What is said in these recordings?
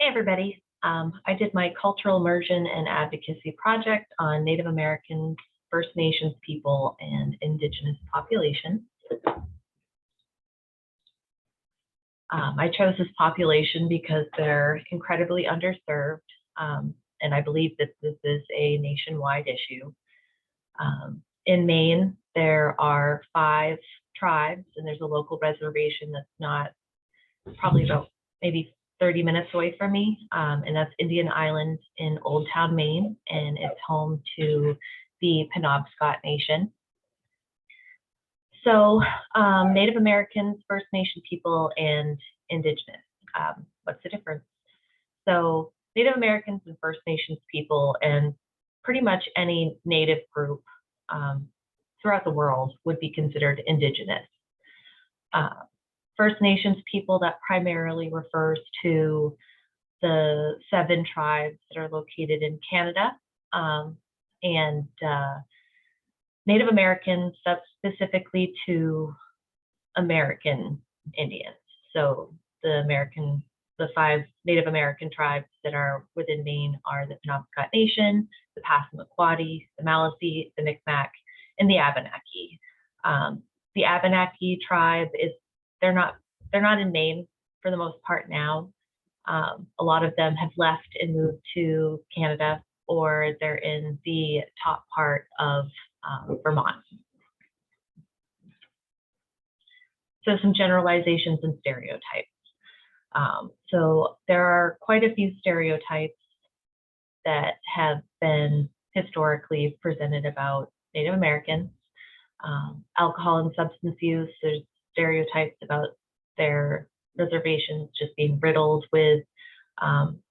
Hey, everybody. I did my cultural immersion and advocacy project on Native Americans, First Nations people, and Indigenous populations. I chose this population because they're incredibly underserved, and I believe that this is a nationwide issue. In Maine, there are 5 tribes, and there's a local reservation that's not probably about maybe 30 minutes away from me, and that's Indian Island in Old Town, Maine, and it's home to the Penobscot Nation. So Native Americans, First Nation people, and Indigenous, what's the difference? So Native Americans and First Nations people, and pretty much any Native group throughout the world would be considered Indigenous. First Nations people, that primarily refers to the 7 tribes that are located in Canada, and Native Americans, that's specifically to American Indians. So the 5 Native American tribes that are within Maine are the Penobscot Nation, the Passamaquoddy, the Maliseet, the Micmac, and the Abenaki. The Abenaki tribe they're not in Maine for the most part now. A lot of them have left and moved to Canada, or they're in the top part of Vermont. So some generalizations and stereotypes. So there are quite a few stereotypes that have been historically presented about Native Americans. Alcohol and substance use, there's stereotypes about their reservations just being riddled with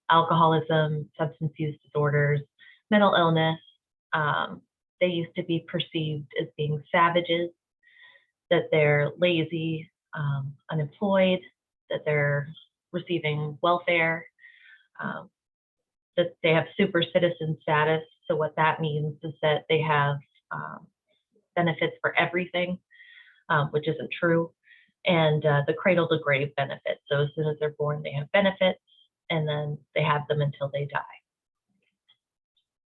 alcoholism, substance use disorders, mental illness. They used to be perceived as being savages, that they're lazy, unemployed, that they're receiving welfare, that they have super citizen status. So what that means is that they have benefits for everything, which isn't true, and the cradle to grave benefits. So as soon as they're born, they have benefits, and then they have them until they die.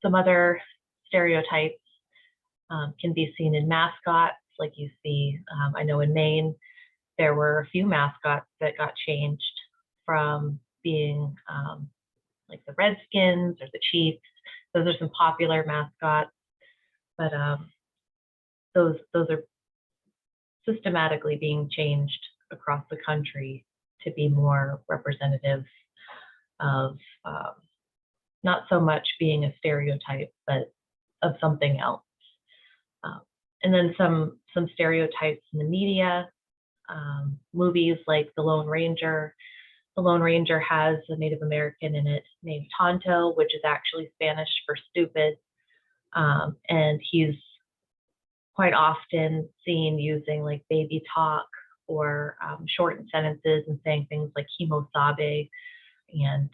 Some other stereotypes can be seen in mascots, like you see, I know in Maine, there were a few mascots that got changed from being like the Redskins or the Chiefs. Those are some popular mascots, but those are systematically being changed across the country to be more representative of not so much being a stereotype, but of something else. And then some stereotypes in the media, movies like The Lone Ranger. The Lone Ranger has a Native American in it named Tonto, which is actually Spanish for stupid. And he's quite often seen using like baby talk or shortened sentences and saying things like "himo sabe," and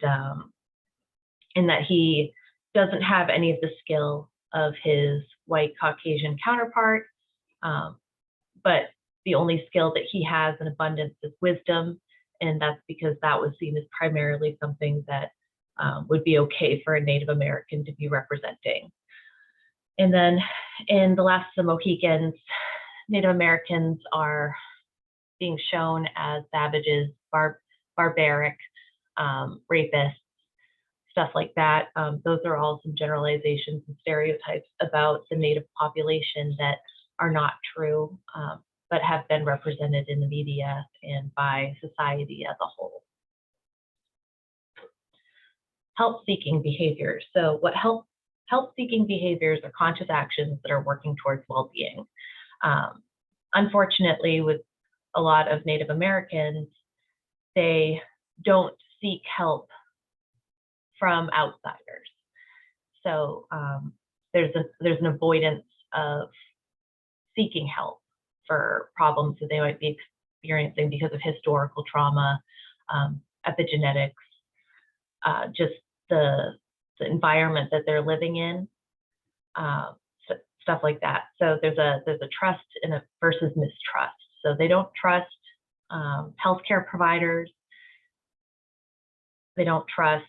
that he doesn't have any of the skill of his white Caucasian counterpart, but the only skill that he has in abundance is wisdom, and that's because that was seen as primarily something that would be okay for a Native American to be representing. And then in The Last of the Mohicans, Native Americans are being shown as savages, barbaric, rapists, stuff like that. Those are all some generalizations and stereotypes about the Native population that are not true, but have been represented in the media and by society as a whole. Help-seeking behaviors. So what help-seeking behaviors are conscious actions that are working towards well-being. Unfortunately, with a lot of Native Americans, they don't seek help from outsiders. So there's an avoidance of seeking help for problems that they might be experiencing because of historical trauma, epigenetics, just the environment that they're living in, stuff like that. So there's a trust versus mistrust. So they don't trust healthcare providers. They don't trust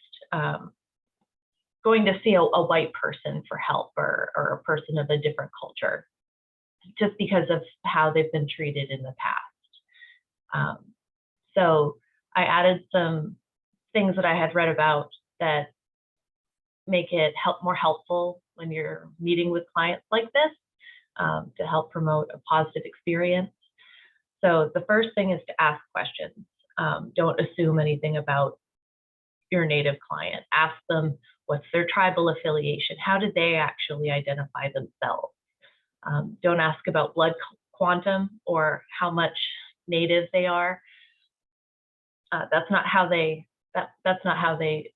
going to see a white person for help, or a person of a different culture, just because of how they've been treated in the past. So I added some things that I had read about that make it more helpful when you're meeting with clients like this, to help promote a positive experience. So the first thing is to ask questions. Don't assume anything about your Native client. Ask them, what's their tribal affiliation? How did they actually identify themselves? Don't ask about blood quantum or how much Native they are. That's not how they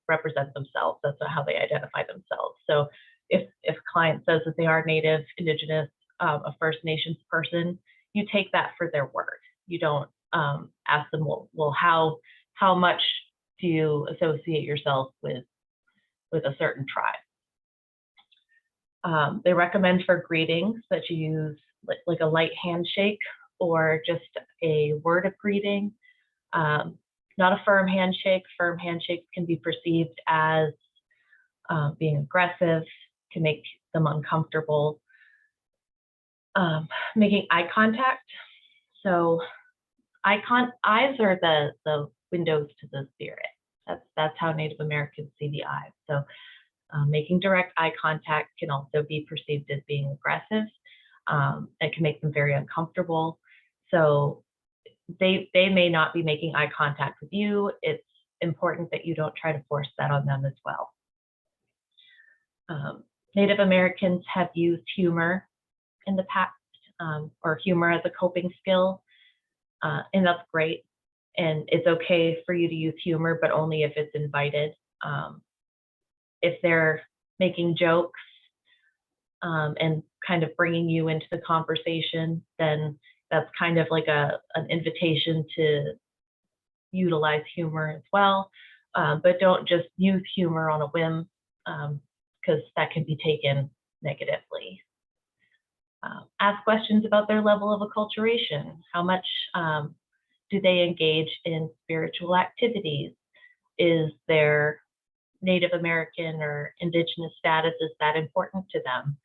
represent themselves. That's not how they identify themselves. So if a client says that they are Native, Indigenous, a First Nations person, you take that for their word. You don't ask them, well, how much do you associate yourself with a certain tribe? They recommend for greetings that you use like a light handshake or just a word of greeting. Not a firm handshake. Firm handshakes can be perceived as being aggressive, can make them uncomfortable. Making eye contact. So eyes are the windows to the spirit. That's how Native Americans see the eyes. So making direct eye contact can also be perceived as being aggressive. It can make them very uncomfortable. So they may not be making eye contact with you. It's important that you don't try to force that on them as well. Native Americans have used humor in the past, or humor as a coping skill, and that's great. And it's okay for you to use humor, but only if it's invited. If they're making jokes and kind of bringing you into the conversation, then that's kind of like an invitation to utilize humor as well. But don't just use humor on a whim, because that can be taken negatively. Ask questions about their level of acculturation. How much do they engage in spiritual activities? Is their Native American or Indigenous status, is that important to them?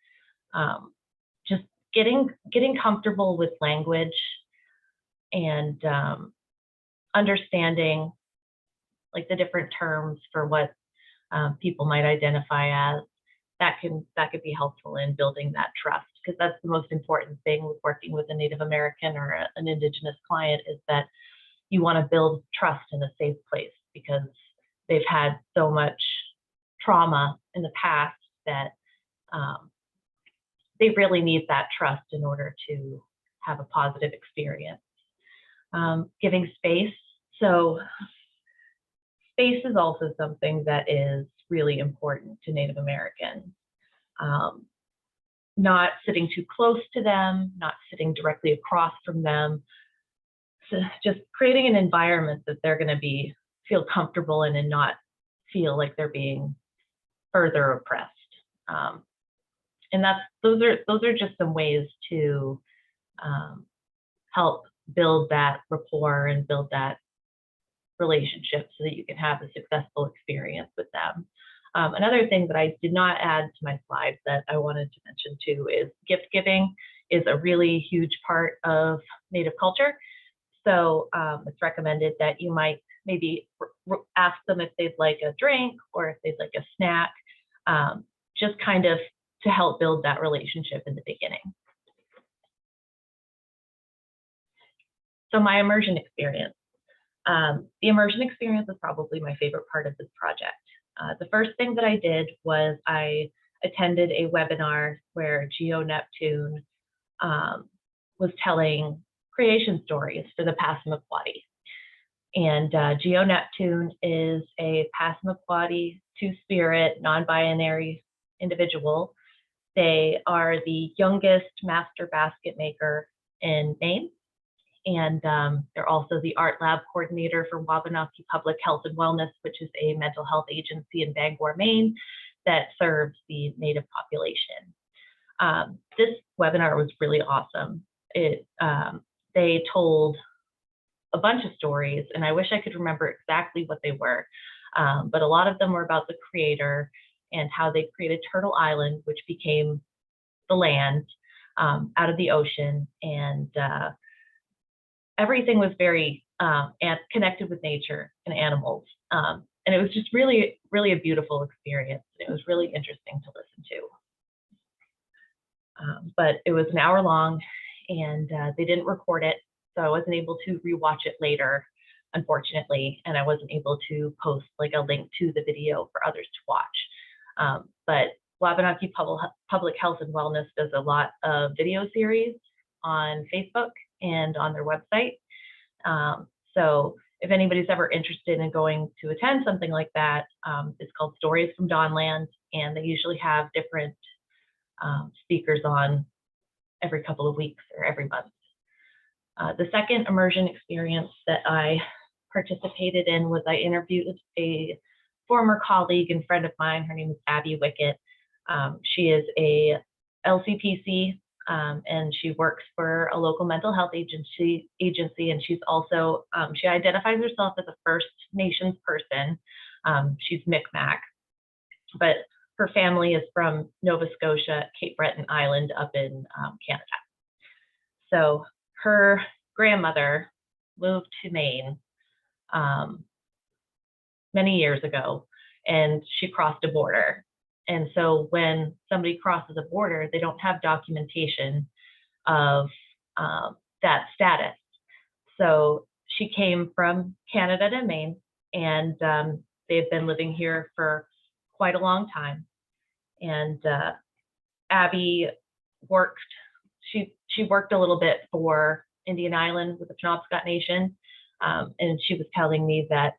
Just getting comfortable with language and understanding like the different terms for what people might identify as, that could be helpful in building that trust, because that's the most important thing with working with a Native American or an Indigenous client, is that you want to build trust in a safe place, because they've had so much trauma in the past that they really need that trust in order to have a positive experience. Giving space. So space is also something that is really important to Native Americans. Not sitting too close to them, not sitting directly across from them. So just creating an environment that they're going to feel comfortable in and not feel like they're being further oppressed. And those are just some ways to help build that rapport and build that relationship so that you can have a successful experience with them. Another thing that I did not add to my slides that I wanted to mention too is gift giving is a really huge part of Native culture. So it's recommended that you might maybe ask them if they'd like a drink or if they'd like a snack, just kind of to help build that relationship in the beginning. So my immersion experience. The immersion experience is probably my favorite part of this project. The first thing that I did was I attended a webinar where Geo Neptune was telling creation stories for the Passamaquoddy. And Geo Neptune is a Passamaquoddy, two-spirit, non-binary individual. They are the youngest master basket maker in Maine. And they're also the art lab coordinator for Wabanaki Public Health and Wellness, which is a mental health agency in Bangor, Maine, that serves the Native population. This webinar was really awesome. They told a bunch of stories, and I wish I could remember exactly what they were, But a lot of them were about the creator and how they created Turtle Island, which became the land out of the ocean. And everything was very connected with nature and animals. And it was just really, really a beautiful experience. It was really interesting to listen to. But it was an hour long, and they didn't record it, so I wasn't able to rewatch it later, unfortunately, and I wasn't able to post like a link to the video for others to watch. But Wabanaki Public Health and Wellness does a lot of video series on Facebook and on their website. So if anybody's ever interested in going to attend something like that, it's called Stories from Dawnland, and they usually have different speakers on every couple of weeks or every month. The second immersion experience that I participated in was I interviewed a former colleague and friend of mine. Her name is Abby Wickett. She is a LCPC, and she works for a local mental health agency, and she's also, she identifies herself as a First Nations person. She's Micmac, but her family is from Nova Scotia, Cape Breton Island up in Canada. So her grandmother moved to Maine many years ago, and she crossed a border. And so when somebody crosses a border, they don't have documentation of that status. So she came from Canada to Maine, and they've been living here for quite a long time. And Abby worked, she worked a little bit for Indian Island with the Penobscot Nation, and she was telling me that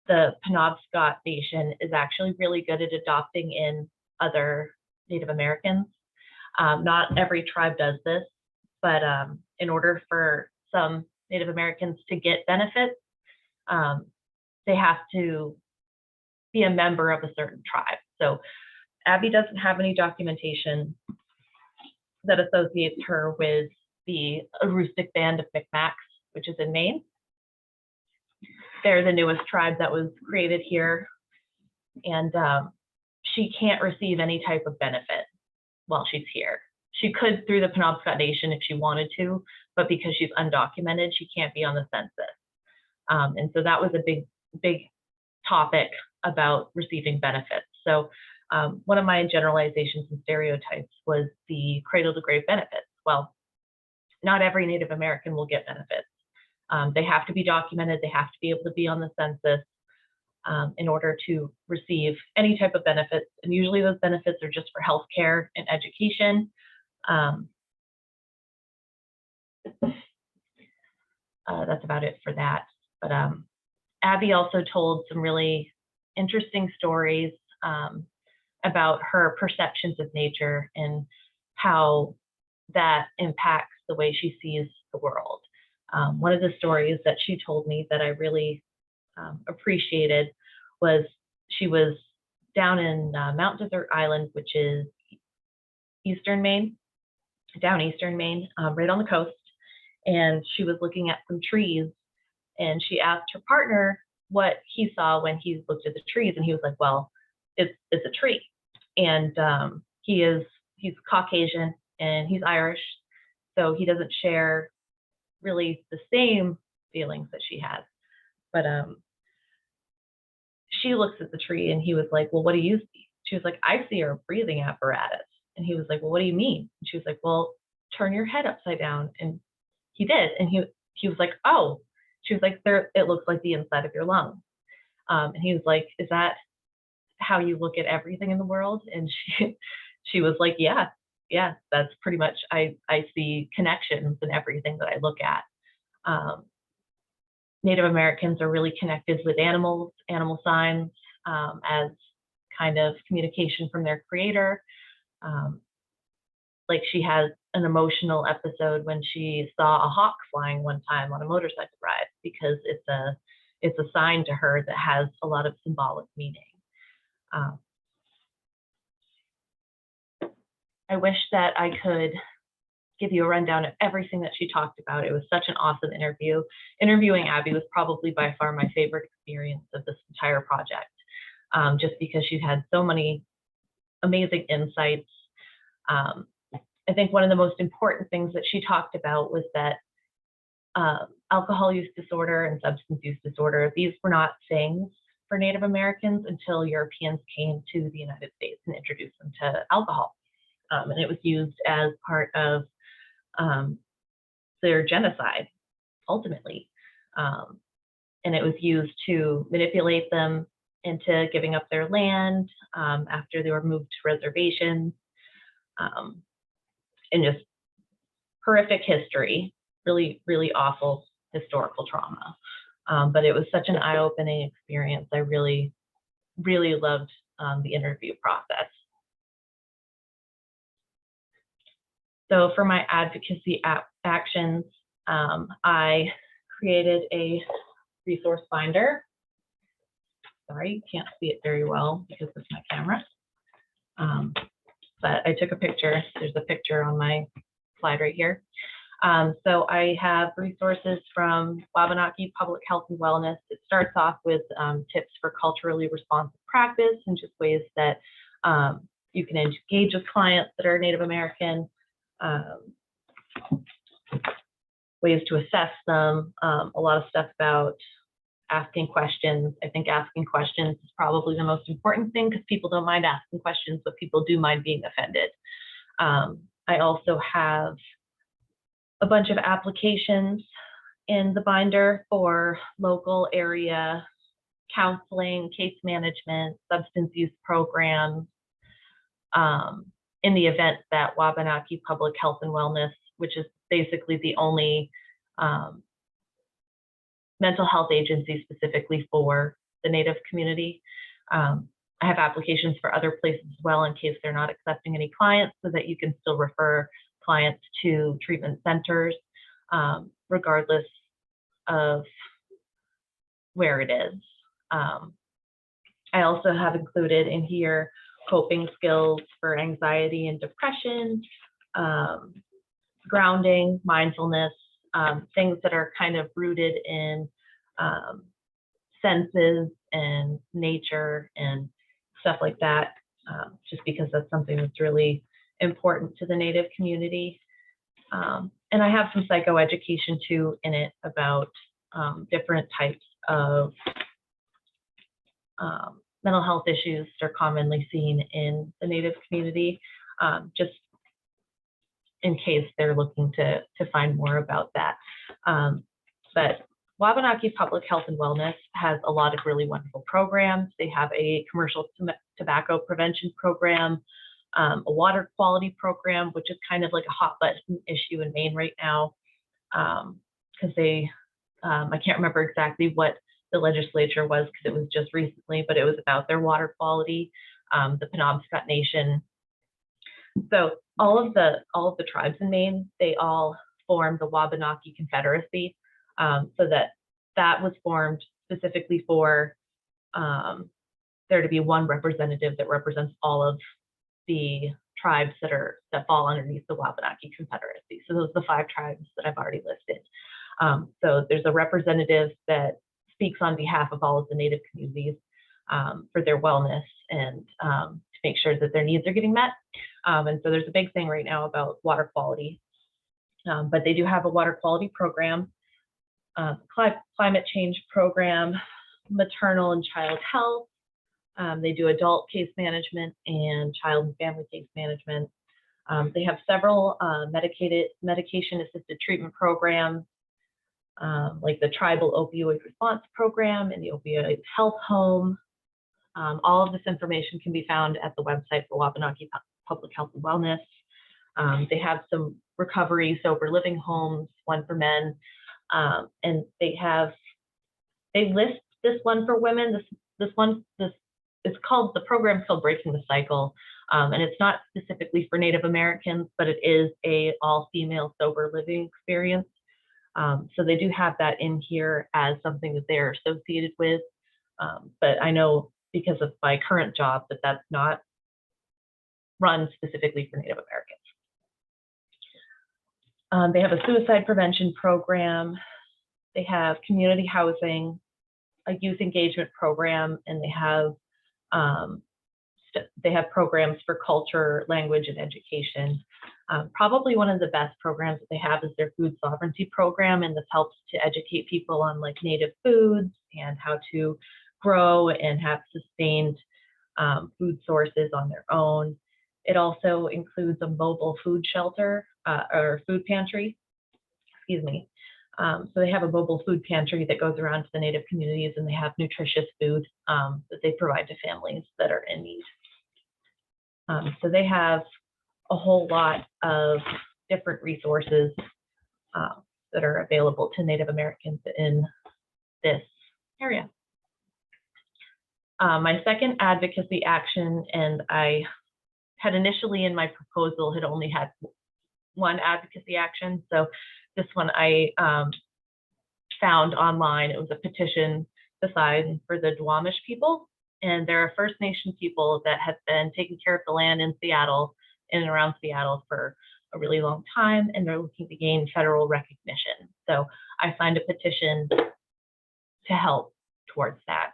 the Penobscot Nation is actually really good at adopting in other Native Americans. Not every tribe does this, but in order for some Native Americans to get benefits, they have to be a member of a certain tribe. So Abby doesn't have any documentation that associates her with the Aroostook Band of Micmacs, which is in Maine. They're the newest tribe that was created here, and she can't receive any type of benefit while she's here. She could through the Penobscot Nation if she wanted to, but because she's undocumented, she can't be on the census. And so that was a big topic about receiving benefits. So one of my generalizations and stereotypes was the cradle to grave benefits. Well, not every Native American will get benefits. They have to be documented. They have to be able to be on the census in order to receive any type of benefits. And usually those benefits are just for healthcare and education. That's about it for that. But Abby also told some really interesting stories about her perceptions of nature and how that impacts the way she sees the world. One of the stories that she told me that I really appreciated was she was down in Mount Desert Island, which is eastern Maine, down eastern Maine, right on the coast. And she was looking at some trees, and she asked her partner what he saw when he looked at the trees, and he was like, well, it's a tree. And he's Caucasian and he's Irish, so he doesn't share really the same feelings that she has. But she looks at the tree, and he was like, well, what do you see? She was like, I see her breathing apparatus. And he was like, well, what do you mean? And she was like, well, turn your head upside down. And he did. And he was like, oh. She was like, it looks like the inside of your lungs. And he was like, is that how you look at everything in the world? And she was like, yeah, that's pretty much, I see connections in everything that I look at. Native Americans are really connected with animals, animal signs, as kind of communication from their creator. Like she has an emotional episode when she saw a hawk flying one time on a motorcycle ride, because it's a sign to her that has a lot of symbolic meaning. I wish that I could give you a rundown of everything that she talked about. It was such an awesome interview. Interviewing Abby was probably by far my favorite experience of this entire project, just because she had so many amazing insights. I think one of the most important things that she talked about was that alcohol use disorder and substance use disorder, these were not things for Native Americans until Europeans came to the United States and introduced them to alcohol. And it was used as part of their genocide, ultimately. And it was used to manipulate them into giving up their land after they were moved to reservations, and just horrific history, really, really awful historical trauma. But it was such an eye-opening experience. I really, really loved the interview process. So for my advocacy actions, I created a resource binder. Sorry, you can't see it very well because of my camera. But I took a picture. There's a picture on my slide right here. So I have resources from Wabanaki Public Health and Wellness. It starts off with tips for culturally responsive practice and just ways that you can engage with clients that are Native American, ways to assess them, a lot of stuff about asking questions. I think asking questions is probably the most important thing because people don't mind asking questions, but people do mind being offended. I also have a bunch of applications in the binder for local area counseling, case management, substance use programs, in the event that Wabanaki Public Health and Wellness, which is basically the only mental health agency specifically for the Native community. I have applications for other places as well in case they're not accepting any clients, so that you can still refer clients to treatment centers, regardless of where it is. I also have included in here coping skills for anxiety and depression, grounding, mindfulness, things that are kind of rooted in senses and nature and stuff like that, just because that's something that's really important to the Native community. And I have some psychoeducation too in it about different types of mental health issues that are commonly seen in the Native community, just in case they're looking to find more about that. But Wabanaki Public Health and Wellness has a lot of really wonderful programs. They have a commercial tobacco prevention program, a water quality program, which is kind of like a hot button issue in Maine right now, because they, I can't remember exactly what the legislature was because it was just recently, but it was about their water quality, the Penobscot Nation. So all of the tribes in Maine, they all formed the Wabanaki Confederacy, so that was formed specifically for there to be one representative that represents all of the tribes that fall underneath the Wabanaki Confederacy. So those are the 5 tribes that I've already listed. So there's a representative that speaks on behalf of all of the Native communities for their wellness and to make sure that their needs are getting met. And so there's a big thing right now about water quality, but they do have a water quality program, climate change program, maternal and child health. They do adult case management and child and family case management. They have several medication-assisted treatment programs, like the Tribal Opioid Response Program and the Opioid Health Home. All of this information can be found at the website for Wabanaki Public Health and Wellness. They have some recovery sober living homes, one for men, and they list this one for women. It's called, the program's called Breaking the Cycle, and it's not specifically for Native Americans, but it is a all-female sober living experience. So they do have that in here as something that they're associated with, but I know because of my current job that that's not run specifically for Native Americans. They have a suicide prevention program. They have community housing, a youth engagement program, and they have programs for culture, language, and education. Probably one of the best programs that they have is their food sovereignty program, and this helps to educate people on like native foods and how to grow and have sustained food sources on their own. It also includes a mobile food shelter or food pantry, excuse me. So they have a mobile food pantry that goes around to the Native communities, and they have nutritious food that they provide to families that are in need. So they have a whole lot of different resources that are available to Native Americans in this area. My second advocacy action, and I had initially in my proposal had only had one advocacy action. So this one I found online. It was a petition to sign for the Duwamish people. And they're a First Nation people that have been taking care of the land in Seattle, in and around Seattle for a really long time, and they're looking to gain federal recognition. So I signed a petition to help towards that.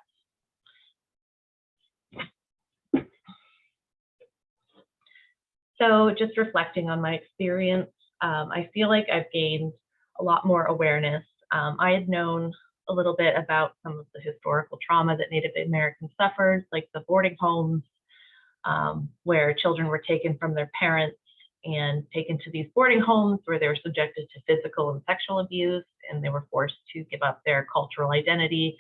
So just reflecting on my experience, I feel like I've gained a lot more awareness. I had known a little bit about some of the historical trauma that Native Americans suffered, like the boarding homes, where children were taken from their parents and taken to these boarding homes where they were subjected to physical and sexual abuse, and they were forced to give up their cultural identity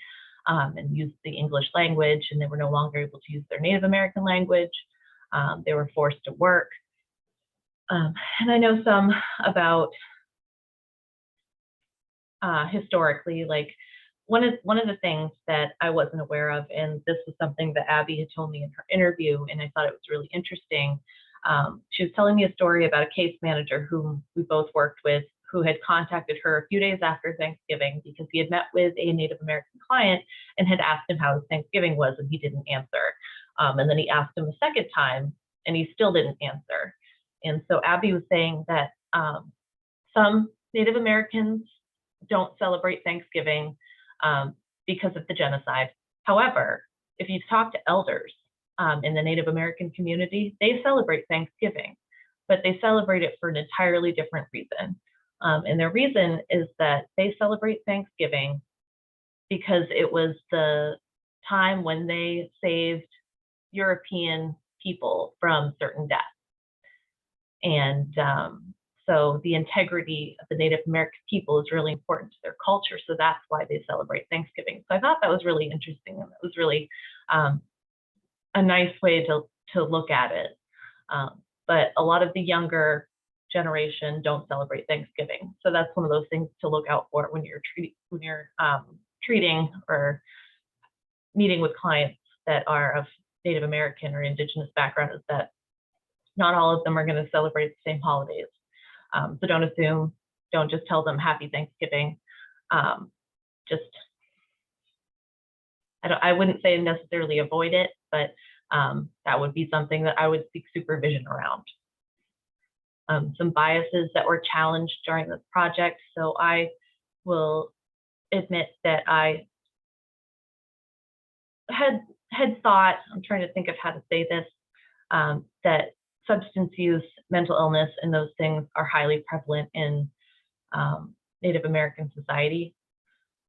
and use the English language, and they were no longer able to use their Native American language. They were forced to work. And I know some about historically, like one of the things that I wasn't aware of, and this was something that Abby had told me in her interview, and I thought it was really interesting. She was telling me a story about a case manager whom we both worked with, who had contacted her a few days after Thanksgiving because he had met with a Native American client and had asked him how his Thanksgiving was, and he didn't answer. And then he asked him a second time, and he still didn't answer. And so Abby was saying that some Native Americans don't celebrate Thanksgiving because of the genocide. However, if you talk to elders in the Native American community, they celebrate Thanksgiving, but they celebrate it for an entirely different reason. And their reason is that they celebrate Thanksgiving because it was the time when they saved European people from certain death. And so the integrity of the Native American people is really important to their culture. So that's why they celebrate Thanksgiving. So I thought that was really interesting. And that was really a nice way to look at it. But a lot of the younger generation don't celebrate Thanksgiving. So that's one of those things to look out for when you're treating or meeting with clients that are of Native American or Indigenous background, is that not all of them are going to celebrate the same holidays. So don't assume, don't just tell them Happy Thanksgiving. I wouldn't say necessarily avoid it, but that would be something that I would seek supervision around. Some biases that were challenged during this project. So I will admit that I had thought, I'm trying to think of how to say this, that substance use, mental illness, and those things are highly prevalent in Native American society.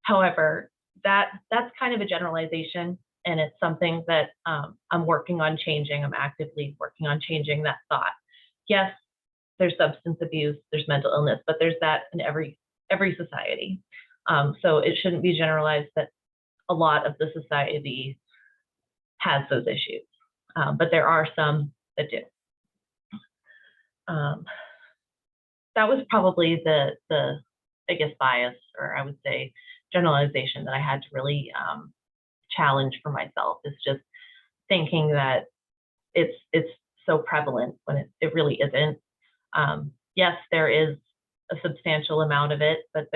However, that's kind of a generalization, and it's something that I'm working on changing. I'm actively working on changing that thought. Yes, there's substance abuse, there's mental illness, but there's that in every society. So it shouldn't be generalized that a lot of the society has those issues, but there are some that do. That was probably the biggest bias, or I would say generalization, that I had to really challenge for myself, is just thinking that it's so prevalent when it really isn't. Yes, there is a substantial amount of it, but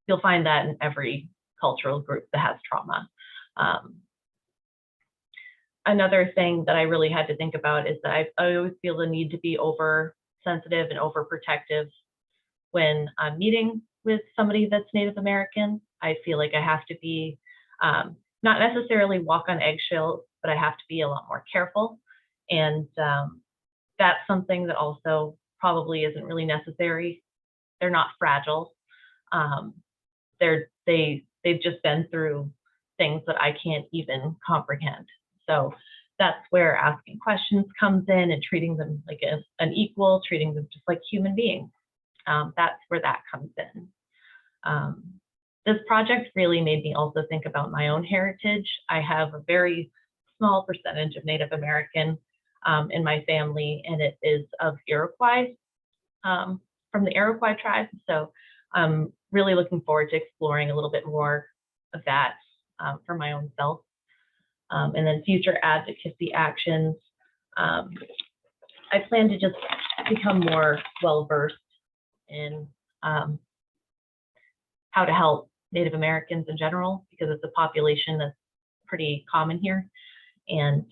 you'll find that in every cultural group that has trauma. Another thing that I really had to think about is that I always feel the need to be oversensitive and overprotective when I'm meeting with somebody that's Native American. I feel like I have to be not necessarily walk on eggshells, but I have to be a lot more careful. And that's something that also probably isn't really necessary. They're not fragile. They've just been through things that I can't even comprehend. So that's where asking questions comes in and treating them like an equal, treating them just like human beings. That's where that comes in. This project really made me also think about my own heritage. I have a very small percentage of Native American in my family, and it is of Iroquois, from the Iroquois tribe. So I'm really looking forward to exploring a little bit more of that for my own self. And then future advocacy actions. I plan to just become more well-versed in how to help Native Americans in general, because it's a population that's pretty common here. And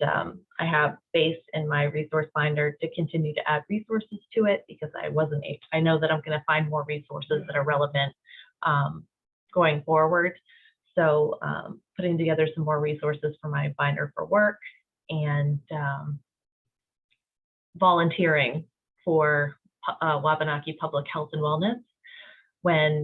I have space in my resource binder to continue to add resources to it, because I know that I'm going to find more resources that are relevant going forward. So putting together some more resources for my binder for work, and volunteering for Wabanaki Public Health and Wellness when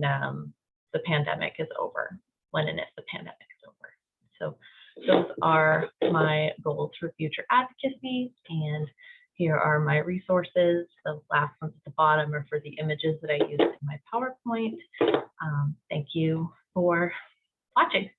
the pandemic is over, when and if the pandemic is over. So those are my goals for future advocacy, and here are my resources. The last ones at the bottom are for the images that I used in my PowerPoint. Thank you for watching.